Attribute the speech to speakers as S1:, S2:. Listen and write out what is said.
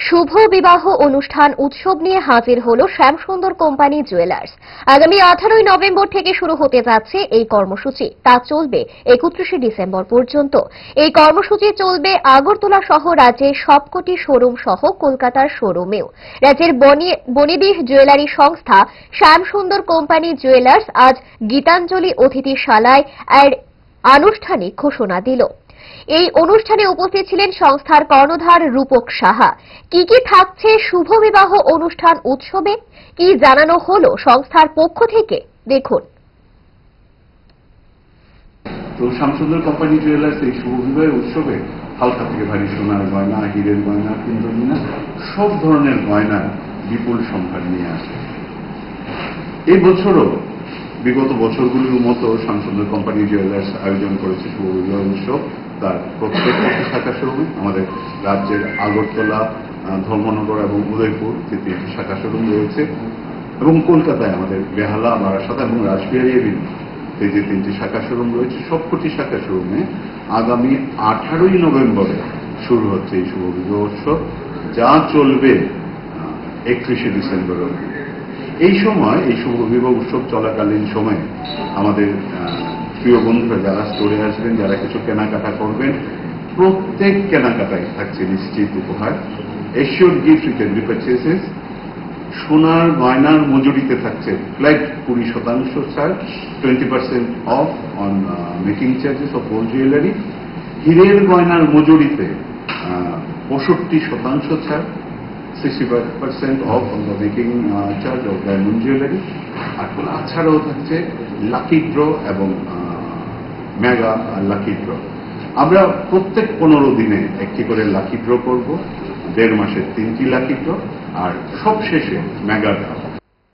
S1: শুভ বিবাহ অনুষ্ঠান উৎসব নিয়ে হাজির হলো শ্যামসুন্দর কোম্পানি জুয়েলার্স। আগামী 18 নভেম্বর থেকে শুরু হতে যাচ্ছে এই কর্মসূচি। তা চলবে 31 ডিসেম্বর পর্যন্ত। এই কর্মসূচি চলবে আগরতলা সহ রাজ্যের সবকটি শোরুম সহ কলকাতার শোরুমেও। রাজ্যের বনিদিহ জুয়েলারি সংস্থা শ্যামসুন্দর কোম্পানি জুয়েলার্স আজ গীতাঞ্জলি অতিথিশালায় এর আনুষ্ঠানিক ঘোষণা দিল। এই অনুষ্ঠানে উপস্থিত ছিলেন সংস্থার কর্ণধার রূপক সাহা। কি কি থাকছে শুভ বিবাহ অনুষ্ঠান উৎসবে, কি জানানো হলো সংস্থার পক্ষ থেকে, দেখুন।
S2: তো শ্যামসুন্দর কোম্পানি জুয়েলার্স এই শুভ বিবাহ উৎসবে হালকা থেকে ভারী সোনার গয়না, হীরের গয়না, কুন্দনিনা সব ধরনের গয়না বিপুল সংখ্যা নিয়ে আসে। এই বছরও বিগত বছরগুলির মতো শ্যামসুন্দর কোম্পানি জুয়েলার্স আয়োজন করেছে শুভ বিবাহ উৎসব। তার প্রত্যেকটি শাখা শোরুমে আমাদের রাজ্যের আগরতলা, ধর্মনগর এবং উদয়পুর যে 3টি শাখা শোরুম রয়েছে, এবং কলকাতায় আমাদের বেহালা, বারাসাত এবং রাসবিহারী এই যে 3টি শাখা শোরুম রয়েছে, সবকটি শাখা শোরুমে আগামী 18 নভেম্বরে শুরু হচ্ছে এই শুভ বিবাহ উৎসব, যা চলবে 31 ডিসেম্বর অবধি। এই সময় এই শুভ বিবাহ উৎসব চলাকালীন সময়ে আমাদের প্রিয় বন্ধুরা যারা স্টোরে আসবেন, যারা কিছু কেনাকাটা করবেন, প্রত্যেক কেনাকাটায় থাকছে নিশ্চিত উপহার। Assured gift with every purchases. সোনার গয়নার মজুরিতে থাকছে ফ্ল্যাট 20% ছাড়, 20% off on making charges of gold jewellery. হীরের গয়নার মজুরিতে 65% ছাড়, 65% off on the making charge of diamond jewellery. আর তাছাড়াও থাকছে লাকি ড্র এবং মেগা লাকি ড্র। আমরা প্রত্যেক 15 দিনে একটি করে লাকি ড্র করব, 1.5 মাসে 3টি লাকি ড্র, আর সব শেষে মেগা ড্র।